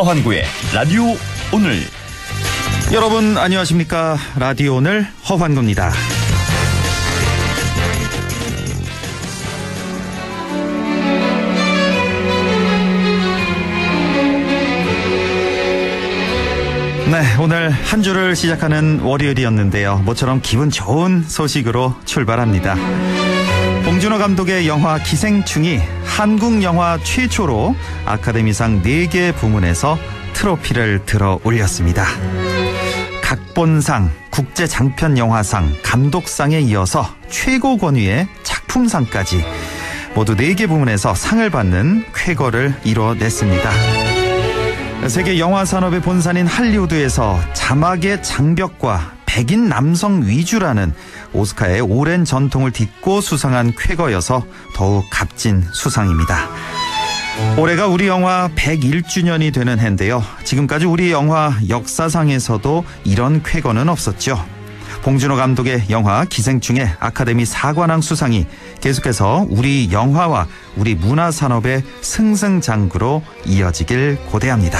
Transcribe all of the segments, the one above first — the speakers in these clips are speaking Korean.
허환구의 라디오 오늘. 여러분 안녕하십니까. 라디오 오늘 허환구입니다. 네, 오늘 한 주를 시작하는 월요일이었는데요. 모처럼 기분 좋은 소식으로 출발합니다. 봉준호 감독의 영화 기생충이 한국 영화 최초로 아카데미상 4개 부문에서 트로피를 들어 올렸습니다. 각본상, 국제장편영화상, 감독상에 이어서 최고 권위의 작품상까지 모두 4개 부문에서 상을 받는 쾌거를 이뤄냈습니다. 세계 영화 산업의 본산인 할리우드에서 자막의 장벽과 백인 남성 위주라는 오스카의 오랜 전통을 딛고 수상한 쾌거여서 더욱 값진 수상입니다. 올해가 우리 영화 101주년이 되는 해인데요. 지금까지 우리 영화 역사상에서도 이런 쾌거는 없었죠. 봉준호 감독의 영화 기생충의 아카데미 사관왕 수상이 계속해서 우리 영화와 우리 문화산업의 승승장구로 이어지길 고대합니다.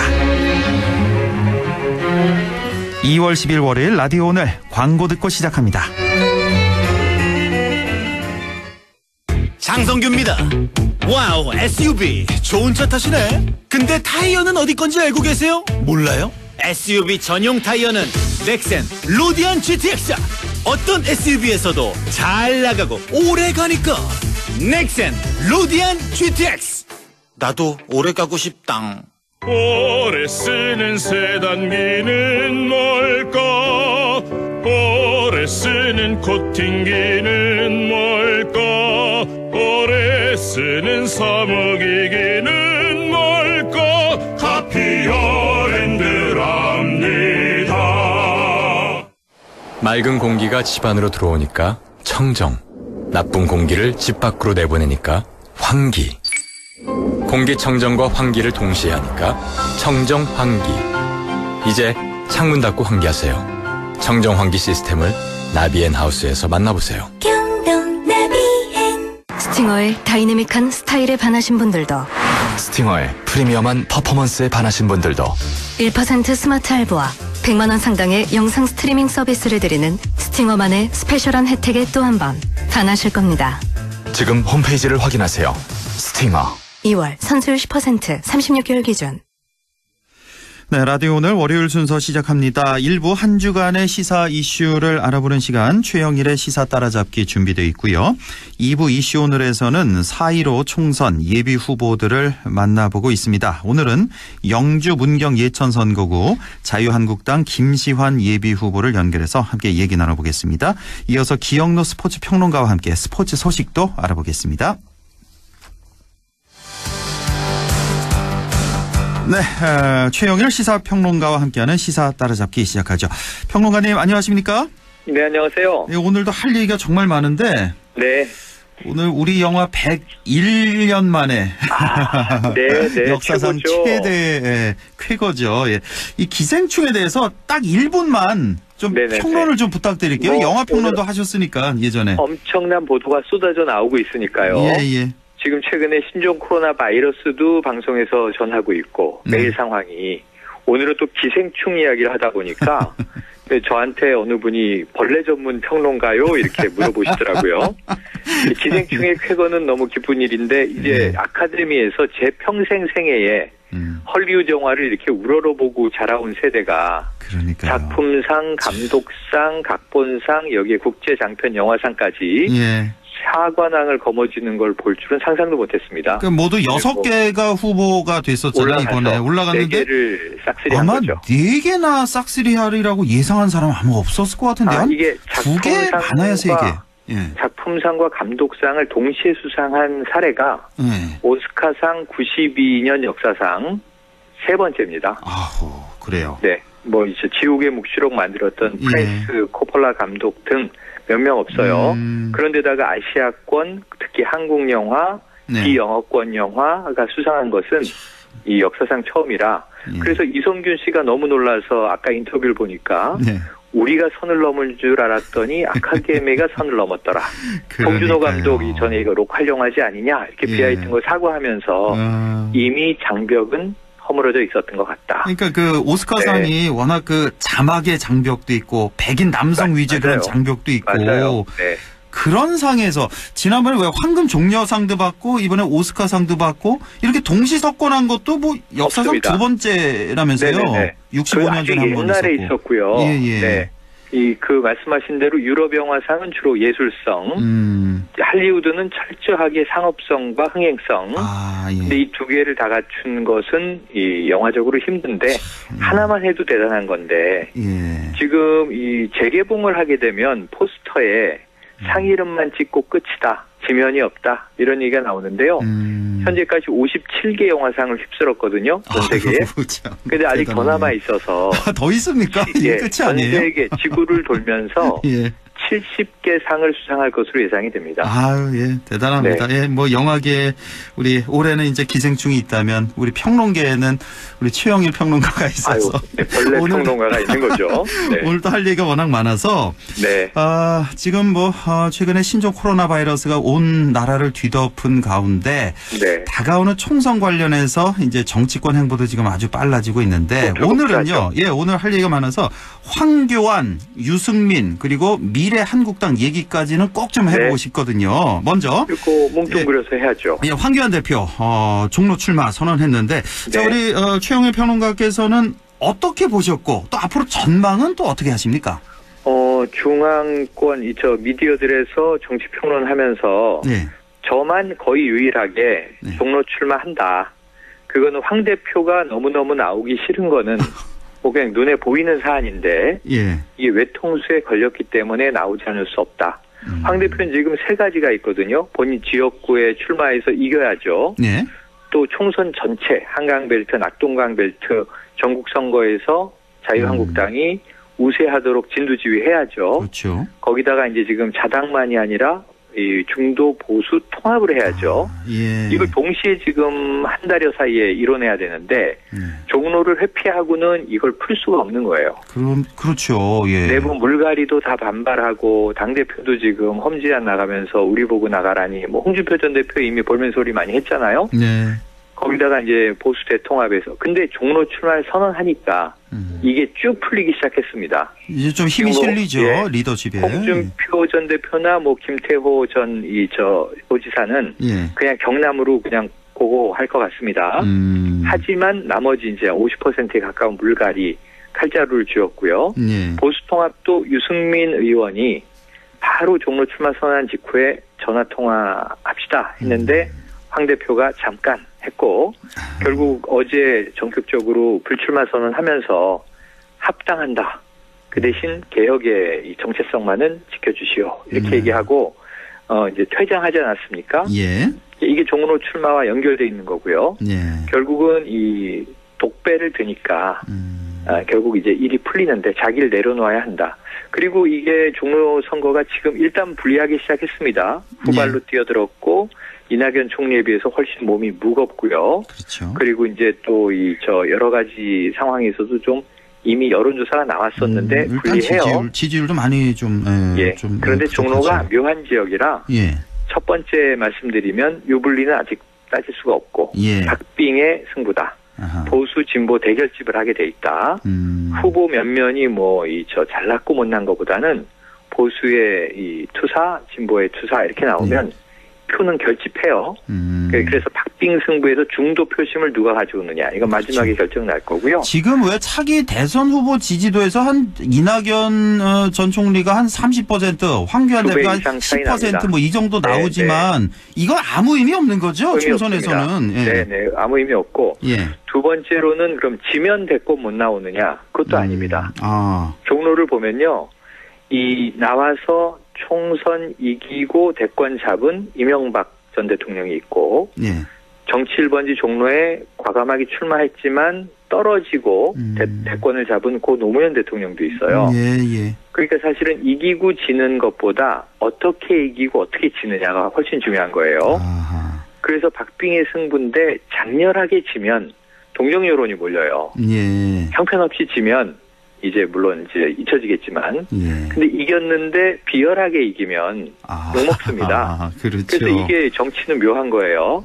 2월 10일 월요일 라디오 오늘 광고 듣고 시작합니다. 장성규입니다. 와우, SUV 좋은 차 타시네. 근데 타이어는 어디 건지 알고 계세요? 몰라요? SUV 전용 타이어는 넥센 루디안 GTX. 어떤 SUV에서도 잘 나가고 오래 가니까 넥센 루디안 GTX. 나도 오래 가고 싶당. 오래 쓰는 세단기는 뭘까? 오래 쓰는 코팅기는 뭘까? 오래 쓰는 사무기기는 뭘까? 카피어랜드랍니다. 맑은 공기가 집 안으로 들어오니까 청정, 나쁜 공기를 집 밖으로 내보내니까 환기. 공기청정과 환기를 동시에 하니까 청정환기. 이제 창문 닫고 환기하세요. 청정환기 시스템을 나비앤하우스에서 만나보세요. 스팅어의 다이내믹한 스타일에 반하신 분들도, 스팅어의 프리미엄한 퍼포먼스에 반하신 분들도 1% 스마트 할부와 100만원 상당의 영상 스트리밍 서비스를 드리는 스팅어만의 스페셜한 혜택에 또 한 번 반하실 겁니다. 지금 홈페이지를 확인하세요. 스팅어. 2월 선수율 10%, 36개월 기준. 네, 라디오 오늘 월요일 순서 시작합니다. 일부 한 주간의 시사 이슈를 알아보는 시간 최영일의 시사 따라잡기 준비되어 있고요. 2부 이슈 오늘에서는 4.15 총선 예비 후보들을 만나보고 있습니다. 오늘은 영주 문경 예천선거구 자유한국당 김시환 예비 후보를 연결해서 함께 얘기 나눠보겠습니다. 이어서 기영로 스포츠 평론가와 함께 스포츠 소식도 알아보겠습니다. 네, 최영일 시사평론가와 함께하는 시사 따라잡기 시작하죠. 평론가님 안녕하십니까? 네, 안녕하세요. 네, 오늘도 할 얘기가 정말 많은데 네. 오늘 우리 영화 101년 만에 네, 역사상 최고죠. 최대의 쾌거죠. 예. 이 기생충에 대해서 딱 1분만 좀 평론을 좀 부탁드릴게요. 영화 평론도 하셨으니까 예전에. 엄청난 보도가 쏟아져 나오고 있으니까요. 예. 지금 최근에 신종 코로나 바이러스도 방송에서 전하고 있고 매일 상황이. 오늘은 또 기생충 이야기를 하다 보니까 저한테 어느 분이 벌레 전문 평론가요? 이렇게 물어보시더라고요. 기생충의 쾌거는 너무 기쁜 일인데 이제 아카데미에서 제 평생 생애에 헐리우드 영화를 이렇게 우러러보고 자라온 세대가 그러니까요. 작품상, 감독상, 각본상, 여기에 국제장편영화상까지 사관왕을 거머쥐는 걸 볼 줄은 상상도 못했습니다. 그러니까 모두 6개가 후보가 됐었잖아요. 이번에 올라갔는데 4개를 싹쓸이한 아마 거죠. 4개나 싹쓸이하리라고 예상한 사람 아마 없었을 것 같은데 이게 2개 많아야 3개. 작품상과 감독상을 동시에 수상한 사례가 오스카상 92년 역사상 3번째입니다. 아후, 그래요. 네, 뭐 이제 지옥의 묵시록 만들었던 프랜스 코폴라 감독 등 몇 명 없어요. 그런데다가 아시아권, 특히 한국 영화, 비영어권 영화가 수상한 것은 이 역사상 처음이라. 그래서 이성균 씨가 너무 놀라서 아까 인터뷰를 보니까 우리가 선을 넘을 줄 알았더니 아카데미가 선을 넘었더라. 봉준호 감독이 전에 이거 로컬 영화지 아니냐 이렇게 비하했던 걸 사과하면서 이미 장벽은 허물어져 있었던 것 같다. 그러니까 그 오스카상이 워낙 그 자막의 장벽도 있고 백인 남성 위주의 그런 장벽도 있고 맞아요. 네. 그런 상에서 지난번에 왜 황금 종려상도 받고 이번에 오스카상도 받고 이렇게 동시석권한 것도 뭐 역사상 없습니다. 두 번째라면서요. 네네네. 65년 전에 한 번 옛날에 있었고. 있었고요. 예. 네. 그 말씀하신 대로 유럽 영화상은 주로 예술성, 할리우드는 철저하게 상업성과 흥행성. 예. 근데 이 두 개를 다 갖춘 것은 이 영화적으로 힘든데 하나만 해도 대단한 건데 예. 지금 이 재개봉을 하게 되면 포스터에 상 이름만 찍고 끝이다. 지면이 없다. 이런 얘기가 나오는데요. 현재까지 57개 영화상을 휩쓸었거든요. 전 세계에. 근데 아직 더 남아 있어서. 더 있습니까? 이게 끝이 아니에요? 전 세계 지구를 돌면서 예. 70개 상을 수상할 것으로 예상이 됩니다. 아유, 예, 대단합니다. 네. 예, 뭐 영화계에 우리 올해는 이제 기생충이 있다면 우리 평론계에는 우리 최영일 평론가가 있어서 네, 벌레 평론가가 있는 거죠. 네. 오늘도 할 얘기가 워낙 많아서 네. 지금 뭐 최근에 신종 코로나 바이러스가 온 나라를 뒤덮은 가운데 네. 다가오는 총선 관련해서 이제 정치권 행보도 지금 아주 빨라지고 있는데 오늘은요, 예, 오늘 할 얘기가 많아서 황교안, 유승민 그리고 미래한국당 얘기까지는 꼭 좀 해보고 싶거든요. 먼저 그리고 뭉뚱그려서 해야죠. 예, 황교안 대표 종로 출마 선언했는데 자, 우리 최영일 평론가께서는 어떻게 보셨고 또 앞으로 전망은 또 어떻게 하십니까? 중앙권 미디어들에서 정치 평론하면서 네. 저만 거의 유일하게 종로 출마한다. 그거는 황 대표가 너무너무 나오기 싫은 거는 뭐 그냥 눈에 보이는 사안인데 예. 이게 외통수에 걸렸기 때문에 나오지 않을 수 없다. 황 대표는 지금 세 가지가 있거든요. 본인 지역구에 출마해서 이겨야죠. 네. 또 총선 전체 한강벨트, 낙동강벨트 전국 선거에서 자유한국당이 우세하도록 진두지휘해야죠. 그렇죠. 거기다가 이제 지금 자당만이 아니라 이 중도 보수 통합을 해야죠. 예. 이걸 동시에 지금 한 달여 사이에 이뤄내야 되는데 종로를 회피하고는 이걸 풀 수가 없는 거예요. 그렇죠. 예. 내부 물갈이도 다 반발하고 당대표도 지금 험지안 나가면서 우리 보고 나가라니 뭐 홍준표 전 대표 이미 볼멘 소리 많이 했잖아요. 네. 거기다가 이제 보수 대통합에서 근데 종로 출마를 선언하니까 이게 쭉 풀리기 시작했습니다. 이제 좀 힘이 실리죠. 예, 리더십에. 홍준표 전 대표나 뭐 김태호 전 도지사는 예. 그냥 경남으로 그냥 고고할 것 같습니다. 하지만 나머지 이제 50%에 가까운 물갈이 칼자루를 쥐었고요. 예. 보수통합도 유승민 의원이 바로 종로 출마 선언한 직후에 전화 통화합시다 했는데 황 대표가 잠깐 했고 결국 어제 전격적으로 불출마 선언하면서 합당한다. 그 대신 개혁의 이 정체성만은 지켜주시오. 이렇게 얘기하고 이제 퇴장하지 않았습니까? 예. 이게 종로 출마와 연결돼 있는 거고요. 예. 결국은 이 독배를 드니까 결국 이제 일이 풀리는데 자기를 내려놓아야 한다. 그리고 이게 종로 선거가 지금 일단 불리하기 시작했습니다. 후발로 뛰어들었고 이낙연 총리에 비해서 훨씬 몸이 무겁고요. 그렇죠. 그리고 이제 또 여러 가지 상황에서도 좀 이미 여론조사가 나왔었는데 일단 불리해요. 지지율도 많이 좀. 예. 좀 그런데 부족하죠. 종로가 묘한 지역이라 예. 첫 번째 말씀드리면 유불리는 아직 따질 수가 없고 예. 박빙의 승부다. 아하. 보수 진보 대결집을 하게 돼 있다. 후보 면면이 잘났고 못난 것보다는 보수의 이 투사, 진보의 투사 이렇게 나오면 표는 결집해요. 그래서 박빙 승부에서 중도 표심을 누가 가져오느냐. 이건 마지막에 결정 날 거고요. 지금 왜 차기 대선 후보 지지도에서 한 이낙연 전 총리가 한 30%, 황교안 대표가 한 10% 뭐 이 정도 나오지만 이건 아무 의미 없는 거죠? 총선에서는. 예. 네, 아무 의미 없고. 예. 두 번째로는 그럼 지면 대권 못 나오느냐? 그것도 아닙니다. 아. 종로를 보면요. 나와서 총선 이기고 대권 잡은 이명박 전 대통령이 있고 예. 정치 1번지 종로에 과감하게 출마했지만 떨어지고 대권을 잡은 고 노무현 대통령도 있어요. 예. 그러니까 사실은 이기고 지는 것보다 어떻게 이기고 어떻게 지느냐가 훨씬 중요한 거예요. 아하. 그래서 박빙의 승부인데 장렬하게 지면 동정 여론이 몰려요. 예. 형편없이 지면 이제 물론 이제 잊혀지겠지만, 예. 근데 이겼는데 비열하게 이기면 욕먹습니다. 그렇죠. 그래서 이게 정치는 묘한 거예요.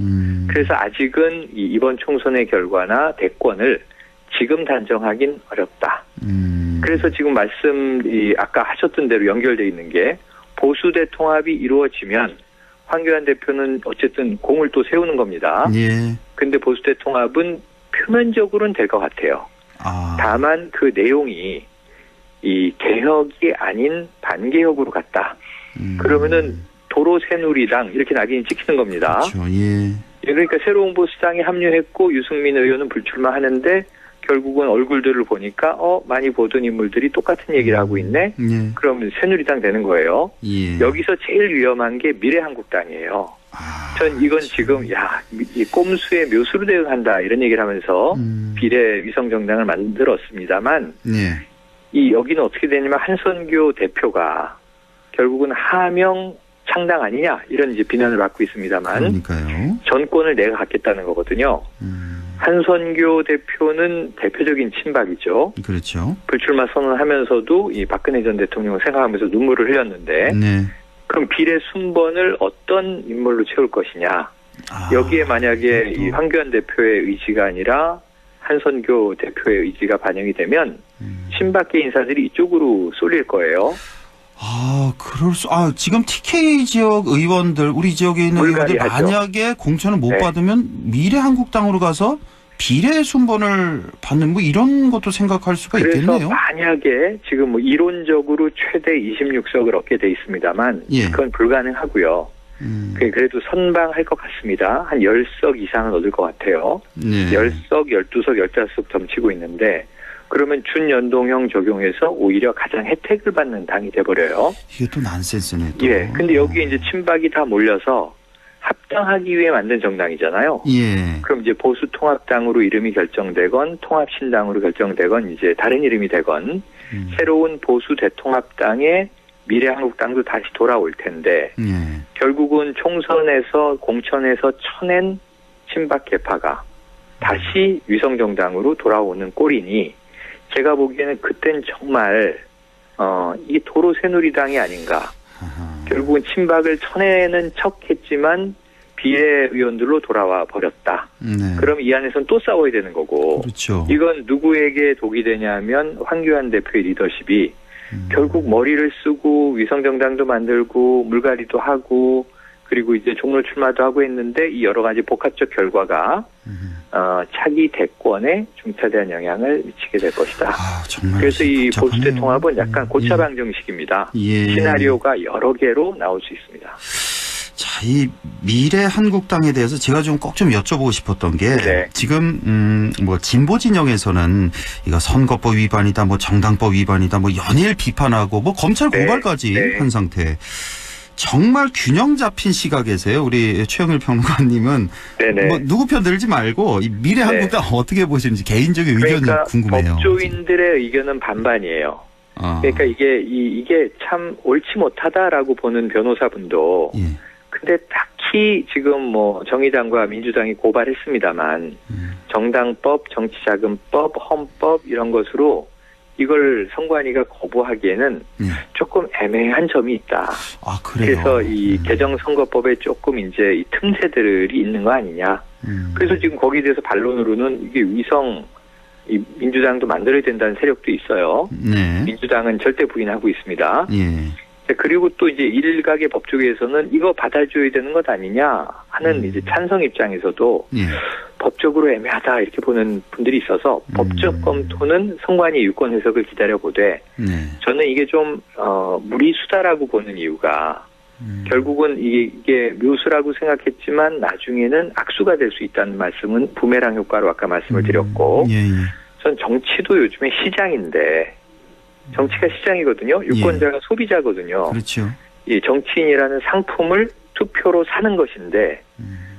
그래서 아직은 이번 총선의 결과나 대권을 지금 단정하긴 어렵다. 그래서 지금 아까 하셨던 대로 연결돼 있는 게 보수 대통합이 이루어지면 황교안 대표는 어쨌든 공을 또 세우는 겁니다. 예. 근데 보수 대통합은 표면적으로는 될 것 같아요. 다만 그 내용이 이 개혁이 아닌 반개혁으로 갔다. 그러면은 도로 새누리당 이렇게 낙인이 찍히는 겁니다. 그렇죠. 예. 그러니까 새로운 보수당에 합류했고 유승민 의원은 불출마하는데 결국은 얼굴들을 보니까 많이 보던 인물들이 똑같은 얘기를 하고 있네. 예. 그러면 새누리당 되는 거예요. 예. 여기서 제일 위험한 게 미래한국당이에요. 전 이건 지금 이 꼼수의 묘수로 대응한다 이런 얘기를 하면서 비례 위성정당을 만들었습니다만 예. 여기는 어떻게 되냐면 한선교 대표가 결국은 하명 창당 아니냐 이런 이제 비난을 받고 있습니다만 그러니까요. 전권을 내가 갖겠다는 거거든요. 한선교 대표는 대표적인 친박이죠. 그렇죠. 불출마 선언하면서도 이 박근혜 전 대통령을 생각하면서 눈물을 흘렸는데 네. 그럼 비례 순번을 어떤 인물로 채울 것이냐. 여기에 만약에 이 황교안 대표의 의지가 아니라 한선교 대표의 의지가 반영이 되면 친박계 인사들이 이쪽으로 쏠릴 거예요. 지금 TK 지역 의원들, 우리 지역에 있는 의원들 만약에 공천을 못 받으면 미래한국당으로 가서 비례 순번을 받는 이런 것도 생각할 수가 있겠네요. 그래서 만약에 지금 이론적으로 최대 26석을 얻게 돼 있습니다만 그건 불가능하고요. 그래도 선방할 것 같습니다. 한 10석 이상은 얻을 것 같아요. 10석, 12석, 15석 점치고 있는데 그러면 준연동형 적용해서 오히려 가장 혜택을 받는 당이 돼버려요. 이게 또 난센스네. 또. 예. 근데 여기에 이제 친박이 다 몰려서 합당하기 위해 만든 정당이잖아요. 예. 그럼 이제 보수 통합당으로 이름이 결정되건 통합신당으로 결정되건 이제 다른 이름이 되건 새로운 보수 대통합당의 미래한국당도 다시 돌아올 텐데 결국은 총선에서 공천에서 쳐낸 친박 계파가 다시 위성정당으로 돌아오는 꼴이니 제가 보기에는 그땐 정말 이게 도로 새누리당이 아닌가. 결국은 친박을 쳐내는 척했지만 비례의원들로 돌아와 버렸다. 그럼 이 안에서는 또 싸워야 되는 거고. 그렇죠. 이건 누구에게 독이 되냐면 황교안 대표의 리더십이 결국 머리를 쓰고 위성정당도 만들고 물갈이도 하고 그리고 이제 종로 출마도 하고 했는데 이 여러 가지 복합적 결과가 차기 대권에 중차대한 영향을 미치게 될 것이다. 정말 그래서 이 복잡하네요. 보수 대통합은 약간 고차방정식입니다. 시나리오가 여러 개로 나올 수 있습니다. 자, 이 미래한국당에 대해서 제가 좀 꼭 좀 여쭤보고 싶었던 게 지금 진보 진영에서는 이거 선거법 위반이다, 정당법 위반이다, 연일 비판하고 검찰 고발까지 한 상태. 정말 균형 잡힌 시각에서요. 우리 최영일 평론가님은 누구 편 들지 말고 이 미래한국당 어떻게 보시는지 개인적인 의견이 궁금해요. 법조인들의 의견은 반반이에요. 그러니까 이게 참 옳지 못하다라고 보는 변호사분도 근데 딱히 지금 정의당과 민주당이 고발했습니다만 정당법, 정치자금법, 헌법 이런 것으로 이걸 선관위가 거부하기에는 조금 애매한 점이 있다. 그래요? 그래서 이 개정선거법에 조금 이제 이 틈새들이 있는 거 아니냐. 그래서 지금 거기에 대해서 반론으로는 이게 이 민주당도 만들어야 된다는 세력도 있어요. 민주당은 절대 부인하고 있습니다. 그리고 또 이제 일각의 법조계에서는 이거 받아줘야 되는 것 아니냐 하는 이제 찬성 입장에서도 법적으로 애매하다 이렇게 보는 분들이 있어서 법적 검토는 선관위 유권 해석을 기다려보되 저는 이게 좀 무리수다라고 보는 이유가 결국은 이게 묘수라고 생각했지만 나중에는 악수가 될 수 있다는 말씀은 부메랑 효과로 아까 말씀을 드렸고 전 정치도 요즘에 시장인데 정치가 시장이거든요. 유권자가 소비자거든요. 그렇죠. 이 정치인이라는 상품을 투표로 사는 것인데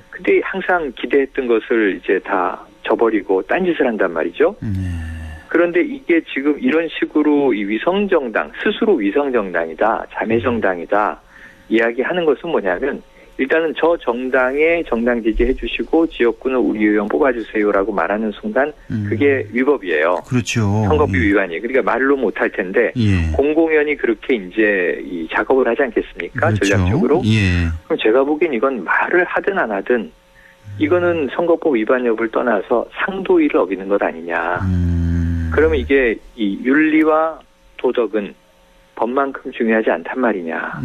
근데 항상 기대했던 것을 이제 다 저버리고 딴짓을 한단 말이죠. 그런데 이게 지금 이런 식으로 이 위성정당, 스스로 위성정당이다, 자매정당이다 이야기하는 것은 뭐냐면 일단은 저 정당에 정당 지지해 주시고 지역구는 우리 의원 뽑아주세요라고 말하는 순간 그게 위법이에요. 그렇죠. 선거법 위반이에요. 그러니까 말로 못할 텐데 예. 공공연히 그렇게 이제 이 작업을 하지 않겠습니까? 그렇죠. 전략적으로. 예. 그럼 제가 보기엔 이건 말을 하든 안 하든 이거는 선거법 위반 여부를 떠나서 상도위를 어기는 것 아니냐. 그러면 이게 이 윤리와 도덕은 법만큼 중요하지 않단 말이냐.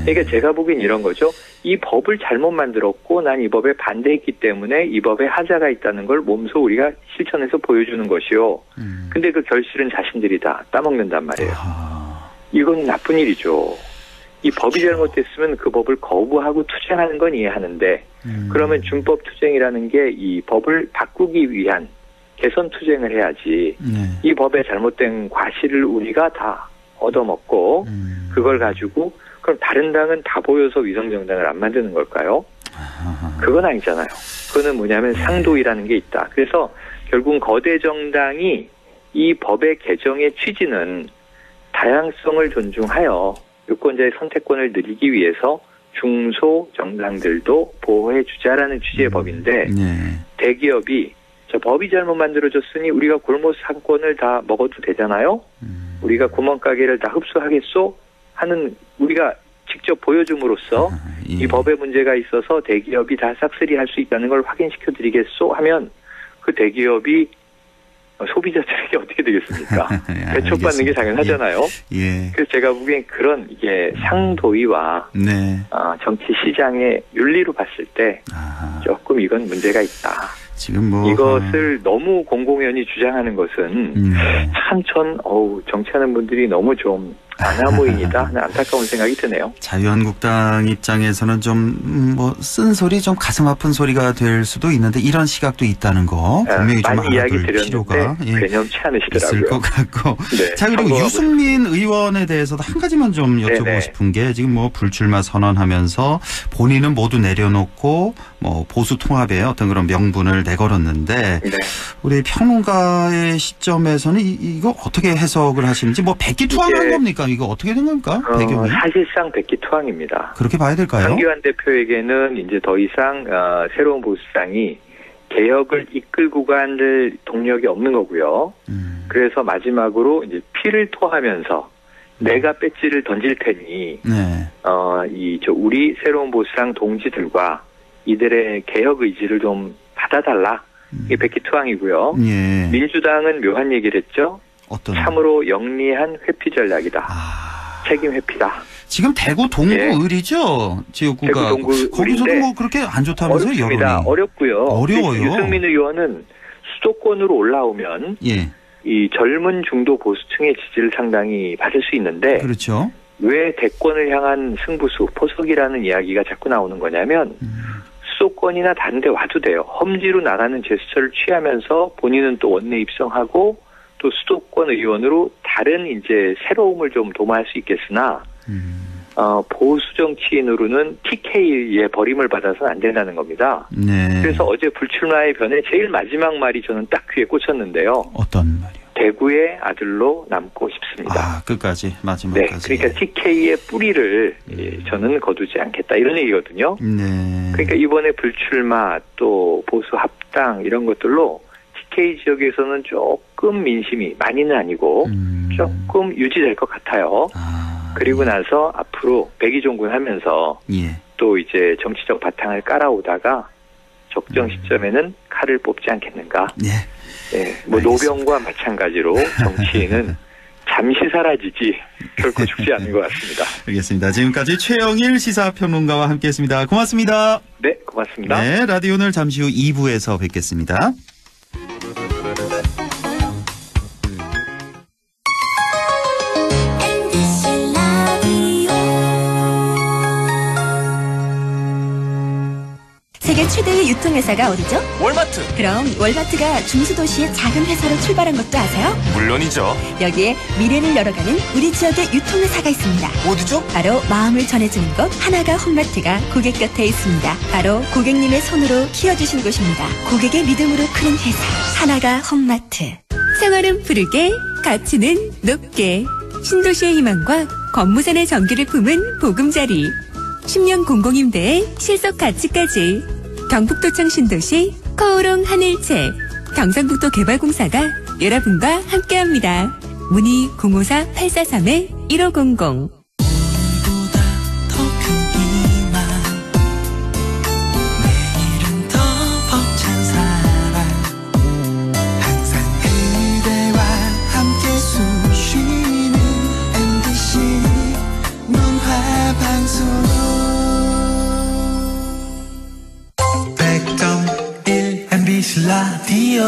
그러니까 제가 보기엔 이런 거죠. 이 법을 잘못 만들었고 난 이 법에 반대했기 때문에 이 법에 하자가 있다는 걸 몸소 우리가 실천해서 보여주는 것이요. 근데 그 결실은 자신들이 다 따먹는단 말이에요. 이건 나쁜 일이죠. 이 법이 잘못됐으면 그 법을 거부하고 투쟁하는 건 이해하는데 그러면 준법 투쟁이라는 게 이 법을 바꾸기 위한 개선 투쟁을 해야지. 이 법의 잘못된 과실을 우리가 다 얻어먹고 그걸 가지고 그럼 다른 당은 다 보여서 위성정당을 안 만드는 걸까요? 그건 아니잖아요. 그거는 뭐냐면 상도위라는 게 있다. 그래서 결국 거대 정당이 이 법의 개정의 취지는 다양성을 존중하여 유권자의 선택권을 늘리기 위해서 중소 정당들도 보호해 주자라는 취지의 법인데 대기업이 저 법이 잘못 만들어졌으니 우리가 골목 상권을 다 먹어도 되잖아요. 우리가 구멍가게를 다 흡수하겠소 하는 우리가 직접 보여줌으로써 이 법에 문제가 있어서 대기업이 다 싹쓸이 할 수 있다는 걸 확인시켜 드리겠소 하면 그 대기업이 소비자들에게 어떻게 되겠습니까? 배척받는 게 당연하잖아요. 예. 그래서 제가 보기엔 그런 이게 상도위와 정치 시장의 윤리로 봤을 때 조금 이건 문제가 있다. 지금 뭐 이것을 너무 공공연히 주장하는 것은 참 정치하는 분들이 너무 좀 아나무인이다 하는 안타까운 생각이 드네요. 자유한국당 입장에서는 좀 뭐 쓴소리 좀 가슴 아픈 소리가 될 수도 있는데 이런 시각도 있다는 거 분명히 좀 많이 이야기 알아둘 필요가 개념치 않으시더라고요. 있을 것 같고. 네, 자, 그리고 유승민 의원에 대해서도 한 가지만 좀 여쭤보고 싶은 게 지금 뭐 불출마 선언하면서 본인은 모두 내려놓고 뭐 보수 통합의 어떤 그런 명분을 내걸었는데 우리 평론가의 시점에서는 이거 어떻게 해석을 하시는지 뭐 백기투항한 겁니까? 이거 어떻게 된 겁니까? 배경이? 사실상 백기투항입니다. 그렇게 봐야 될까요? 황교안 대표에게는 이제 더 이상 새로운 보수당이 개혁을 이끌고 갈 동력이 없는 거고요. 그래서 마지막으로 이제 피를 토하면서 내가 배지를 던질 테니 우리 새로운 보수당 동지들과 이들의 개혁 의지를 좀 받아달라. 이게 백기투항이고요. 민주당은 묘한 얘기를 했죠. 참으로 영리한 회피 전략이다. 책임 회피다. 지금 대구 동구을이죠? 지역구가. 대구 동구을인데 거기서도 뭐 그렇게 안 좋다면서요? 어렵습니다. 여론이. 어렵고요. 어려워요. 유승민 의원은 수도권으로 올라오면 이 젊은 중도 보수층의 지지를 상당히 받을 수 있는데 그렇죠. 왜 대권을 향한 승부수, 포석이라는 이야기가 자꾸 나오는 거냐면 수도권이나 다른 데 와도 돼요. 험지로 나가는 제스처를 취하면서 본인은 또 원내 입성하고 또 수도권 의원으로 다른 이제 새로움을 좀 도모할 수 있겠으나 보수 정치인으로는 TK의 버림을 받아서는 안 된다는 겁니다. 그래서 어제 불출마의 변에 제일 마지막 말이 저는 딱 귀에 꽂혔는데요. 어떤 말이요? 대구의 아들로 남고 싶습니다. 끝까지 마지막까지. 그러니까 TK의 뿌리를 저는 거두지 않겠다 이런 얘기거든요. 그러니까 이번에 불출마 또 보수 합당 이런 것들로 TK 지역에서는 조금 민심이 많이는 아니고 조금 유지될 것 같아요. 그리고 나서 앞으로 백의종군 하면서 또 이제 정치적 바탕을 깔아오다가 적정 시점에는 칼을 뽑지 않겠는가. 뭐 노병과 마찬가지로 정치인은 잠시 사라지지 결코 죽지 않는 것 같습니다. 알겠습니다. 지금까지 최영일 시사평론가와 함께했습니다. 고맙습니다. 네, 고맙습니다. 네, 라디오는 잠시 후 2부에서 뵙겠습니다. 세계 최대의 유통회사가 어디죠? 월마트. 그럼 월마트가 중수도시의 작은 회사로 출발한 것도 아세요? 물론이죠. 여기에 미래를 열어가는 우리 지역의 유통회사가 있습니다. 어디죠? 바로 마음을 전해주는 곳 하나가 홈마트가 고객 곁에 있습니다. 바로 고객님의 손으로 키워주신 곳입니다. 고객의 믿음으로 크는 회사 하나가 홈마트. 생활은 푸르게 가치는 높게 신도시의 희망과 권무산의 전기를 품은 보금자리 10년 공공임대의 실속 가치까지. 경북도청 신도시 코오롱 하늘채 경상북도 개발공사가 여러분과 함께합니다. 문의 054-843-1500. 라디오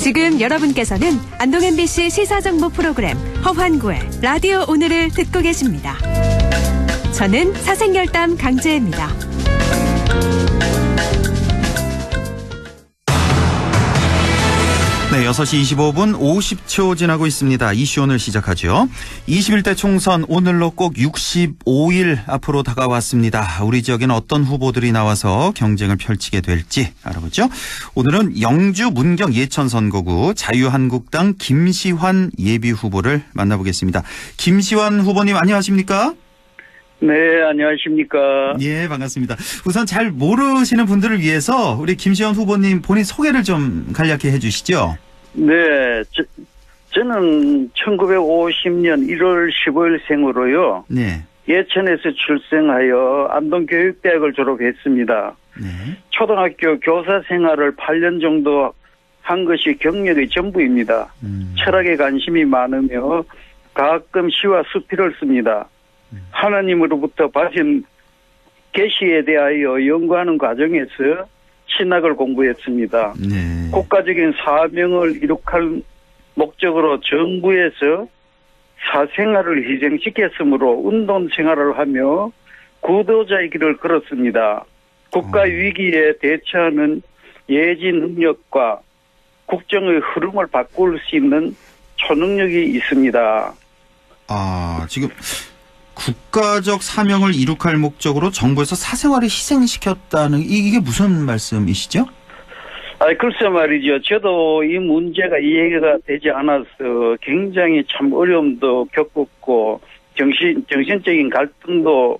지금 여러분께서는 안동 MBC 시사정보 프로그램 허환구의 라디오 오늘을 듣고 계십니다. 저는 사생결담 강재입니다. 네, 6시 25분 50초 지나고 있습니다. 이슈 오늘 시작하죠. 21대 총선 오늘로 꼭 65일 앞으로 다가왔습니다. 우리 지역에는 어떤 후보들이 나와서 경쟁을 펼치게 될지 알아보죠. 오늘은 영주 문경 예천선거구 자유한국당 김시환 예비후보를 만나보겠습니다. 김시환 후보님 안녕하십니까? 네, 안녕하십니까. 예, 반갑습니다. 우선 잘 모르시는 분들을 위해서 우리 김시환 후보님 본인 소개를 좀 간략히 해주시죠. 네, 저는 1950년 1월 15일생으로요. 네. 예천에서 출생하여 안동교육대학을 졸업했습니다. 네. 초등학교 교사 생활을 8년 정도 한 것이 경력의 전부입니다. 철학에 관심이 많으며 가끔 시와 수필을 씁니다. 하나님으로부터 받은 계시에 대하여 연구하는 과정에서 신학을 공부했습니다. 네. 국가적인 사명을 이룩할 목적으로 정부에서 사생활을 희생시켰으므로 운동생활을 하며 구도자의 길을 걸었습니다. 국가 위기에 대처하는 예지 능력과 국정의 흐름을 바꿀 수 있는 초능력이 있습니다. 지금 국가적 사명을 이룩할 목적으로 정부에서 사생활을 희생시켰다는 이게 무슨 말씀이시죠? 글쎄 말이죠. 저도 이 문제가 이해가 되지 않아서 굉장히 참 어려움도 겪었고 정신적인 갈등도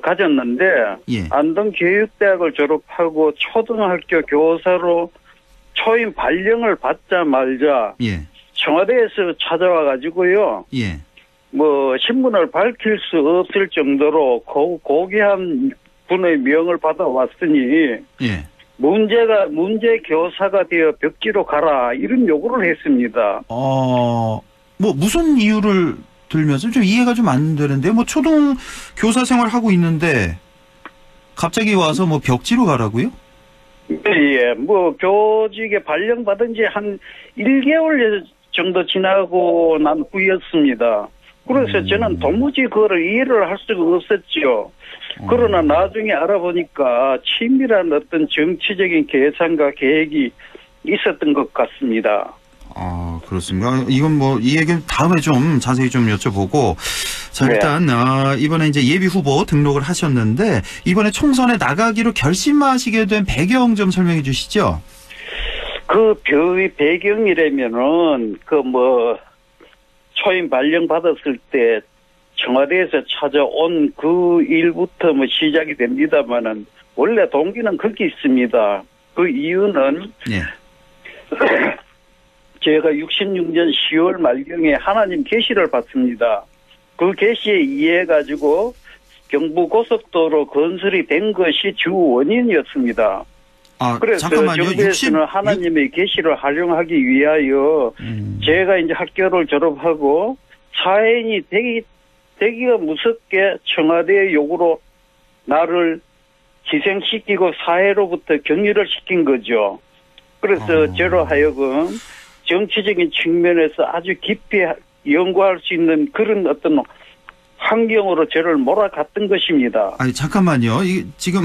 가졌는데 예. 안동교육대학을 졸업하고 초등학교 교사로 초임 발령을 받자마자 예. 청와대에서 찾아와 가지고요. 예. 신분을 밝힐 수 없을 정도로 고귀한 분의 명을 받아왔으니 예. 문제 교사가 되어 벽지로 가라 이런 요구를 했습니다. 무슨 이유를 들면서 좀 이해가 좀 안 되는데 초등 교사 생활 하고 있는데 갑자기 와서 벽지로 가라고요? 예, 교직에 발령받은 지 한 1개월 정도 지나고 난 후였습니다. 그래서 저는 도무지 그거를 이해를 할 수가 없었죠. 그러나 나중에 알아보니까 치밀한 어떤 정치적인 계산과 계획이 있었던 것 같습니다. 그렇습니다. 이건 이 얘기는 다음에 좀 자세히 좀 여쭤보고. 자, 일단, 이번에 이제 예비 후보 등록을 하셨는데, 이번에 총선에 나가기로 결심하시게 된 배경 좀 설명해 주시죠. 그 배경이라면은, 초임 발령 받았을 때 청와대에서 찾아온 그 일부터 시작이 됩니다만은 원래 동기는 그렇게 있습니다. 그 이유는 예. 제가 66년 10월 말경에 하나님 계시를 받습니다. 그 계시에 의해 가지고 경부고속도로 건설이 된 것이 주 원인이었습니다. 그래서 정부에서는 하나님의 계시를 활용하기 위하여 제가 이제 학교를 졸업하고 사회인이 되기가 무섭게 청와대의 요구로 나를 희생시키고 사회로부터 격리를 시킨 거죠. 그래서 저로 하여금 정치적인 측면에서 아주 깊이 연구할 수 있는 그런 어떤 환경으로 저를 몰아갔던 것입니다. 잠깐만요. 지금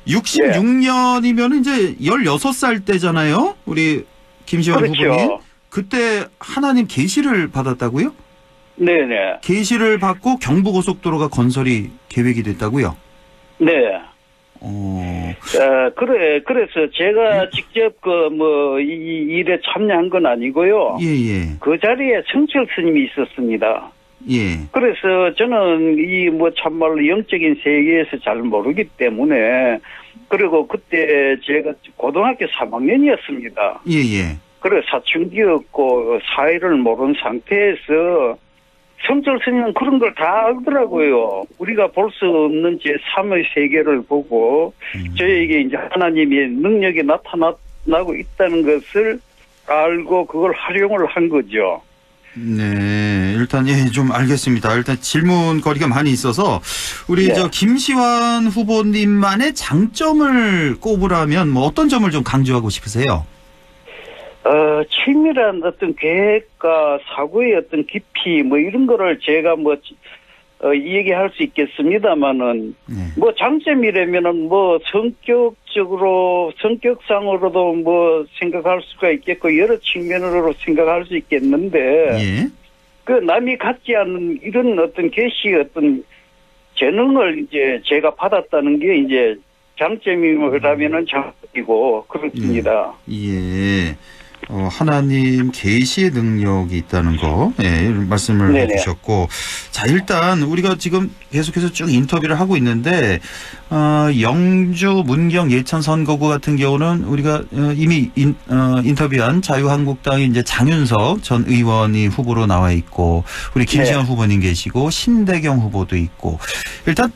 66년이면 이제 16살 때잖아요. 우리 김시환 후보님. 그때 하나님 계시를 받았다고요? 네네. 계시를 받고 경부고속도로가 건설이 계획이 됐다고요? 네. 그래서 제가 직접 이 일에 참여한 건 아니고요. 예. 그 자리에 성철 스님이 있었습니다. 예. 그래서 저는 참말로 영적인 세계에서 잘 모르기 때문에, 그리고 그때 제가 고등학교 3학년이었습니다. 예. 그래 사춘기였고 사회를 모르는 상태에서 성철 스님은 그런 걸 다 알더라고요. 우리가 볼 수 없는 제3의 세계를 보고 저에게 이제 하나님의 능력이 나타나고 있다는 것을 알고 그걸 활용을 한 거죠. 네, 일단 좀 알겠습니다. 일단 질문거리가 많이 있어서 우리 김시환 후보님만의 장점을 꼽으라면 어떤 점을 좀 강조하고 싶으세요? 치밀한 어떤 계획과 사고의 어떤 깊이 이런 거를 제가 얘기할 수 있겠습니다만은 장점이라면은 성격상으로도 생각할 수가 있겠고 여러 측면으로 생각할 수 있겠는데 남이 갖지 않은 이런 어떤 계시 어떤 재능을 이제 제가 받았다는 게 이제 장점이라면은 장점이고 그렇습니다. 예. 하나님 계시의 능력이 있다는 거, 말씀을 해주셨고, 자, 일단 우리가 지금 계속해서 쭉 인터뷰를 하고 있는데, 영주 문경 예천 선거구 같은 경우는 우리가 이미 인터뷰한 자유한국당의 이제 장윤석 전 의원이 후보로 나와 있고, 우리 김시환 후보님 계시고, 신대경 후보도 있고, 일단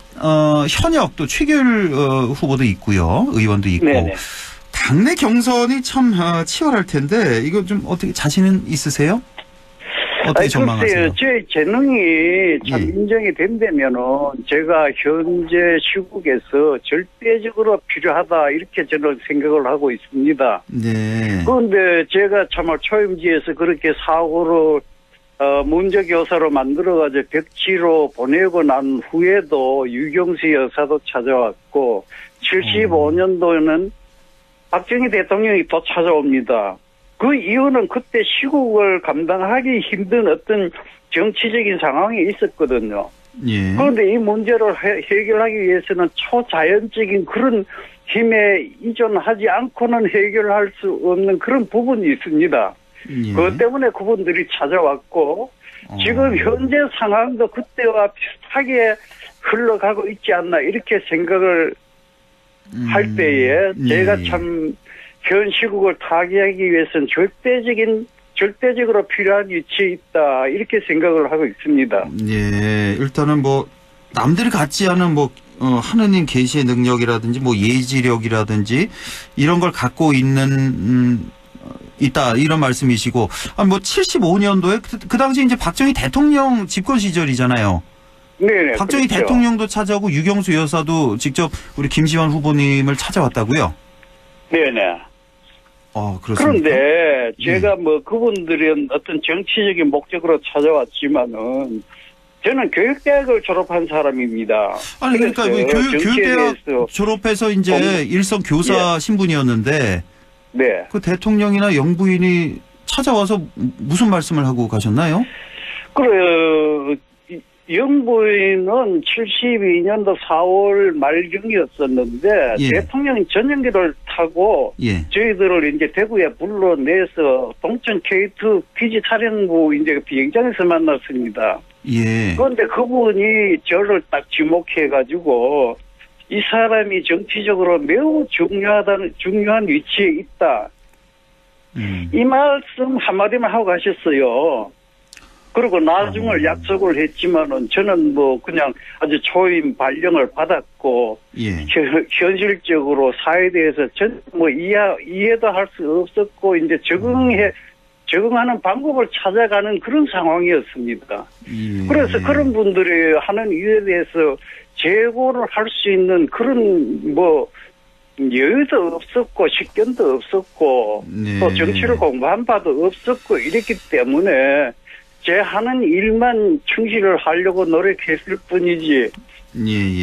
현역 또 최규일 후보도 있고요, 의원도 있고. 당내 경선이 참 치열할 텐데 이거 좀 어떻게 자신은 있으세요? 어떻게 전망하세요? 제 재능이 참 인정이 된다면은 제가 현재 시국에서 절대적으로 필요하다 이렇게 저는 생각을 하고 있습니다. 네. 그런데 제가 참말 초임지에서 그렇게 사고를 문제 교사로 만들어가지고 벽지로 보내고 난 후에도 유경수 여사도 찾아왔고 75년도에는 박정희 대통령이 또 찾아옵니다. 그 이유는 그때 시국을 감당하기 힘든 어떤 정치적인 상황이 있었거든요. 그런데 이 문제를 해결하기 위해서는 초자연적인 그런 힘에 의존하지 않고는 해결할 수 없는 그런 부분이 있습니다. 그것 때문에 그분들이 찾아왔고 지금 현재 상황도 그때와 비슷하게 흘러가고 있지 않나 이렇게 생각을 할 때에 제가 참 현 시국을 타개하기 위해서는 절대적으로 필요한 위치에 있다 이렇게 생각을 하고 있습니다. 예, 일단은 남들이 갖지 않은 하느님 계시의 능력이라든지 예지력이라든지 이런 걸 갖고 있다 이런 말씀이시고 75년도에 그 당시 이제 박정희 대통령 집권 시절이잖아요. 네, 박정희 그렇죠. 대통령도 찾아오고 유경수 여사도 직접 우리 김시환 후보님을 찾아왔다고요? 네네. 그렇습니까? 그런데 제가 그분들은 어떤 정치적인 목적으로 찾아왔지만은 저는 교육대학을 졸업한 사람입니다. 아니 그러니까 교육대학 졸업해서 이제 일선 교사 신분이었는데 그 대통령이나 영부인이 찾아와서 무슨 말씀을 하고 가셨나요? 그래요. 영부인은 72년도 4월 말경이었었는데 대통령이 전용기를 타고 저희들을 이제 대구에 불러내서 동천 K2 기지사령부 이제 비행장에서 만났습니다. 그런데 그분이 저를 딱 지목해가지고 이 사람이 정치적으로 매우 중요한 위치에 있다. 이 말씀 한마디만 하고 가셨어요. 그리고 나중을 약속을 했지만은 저는 그냥 아주 초임 발령을 받았고 현실적으로 사회에 대해서 전 이해도 할 수 없었고 이제 적응하는 방법을 찾아가는 그런 상황이었습니다. 그래서 그런 분들이 하는 일에 대해서 재고를 할 수 있는 그런 여유도 없었고 식견도 없었고 또 정치를 공부한 바도 없었고 이랬기 때문에 제 하는 일만 충실을 하려고 노력했을 뿐이지.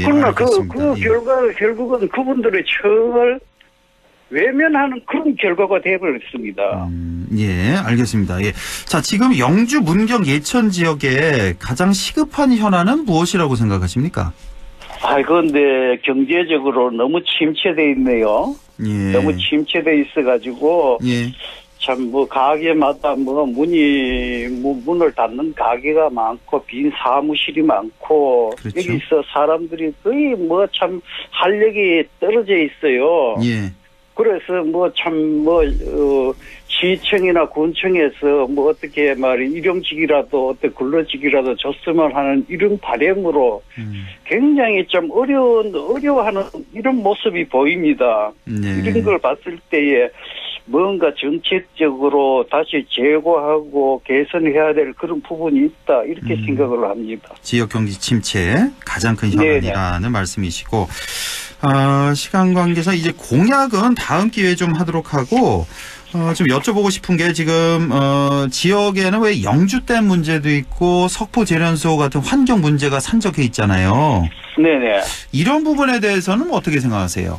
그러나 그 결과가 결국은 그분들의 처를 외면하는 그런 결과가 되어버렸습니다. 알겠습니다. 자, 지금 영주 문경 예천 지역에 가장 시급한 현안은 무엇이라고 생각하십니까? 그런데 경제적으로 너무 침체돼 있네요. 예. 너무 침체돼 있어가지고 예. 참 가게마다 문을 닫는 가게가 많고 빈 사무실이 많고 그렇죠. 여기서 사람들이 거의 참 활력이 떨어져 있어요. 예. 그래서 시청이나 군청에서 어떻게 일용직이라도 어떻게 근로직이라도 줬으면 하는 이런 바람으로 굉장히 좀 어려워하는 이런 모습이 보입니다. 네. 이런 걸 봤을 때에 뭔가 정책적으로 다시 제고하고 개선해야 될 그런 부분이 있다 이렇게 생각을 합니다. 지역 경제 침체 가장 큰 현안이라는 네네. 말씀이시고 시간 관계상 이제 공약은 다음 기회에 좀 하도록 하고 좀 여쭤보고 싶은 게 지금 지역에는 왜 영주댐 문제도 있고 석포제련소 같은 환경 문제가 산적해 있잖아요. 네네. 이런 부분에 대해서는 어떻게 생각하세요?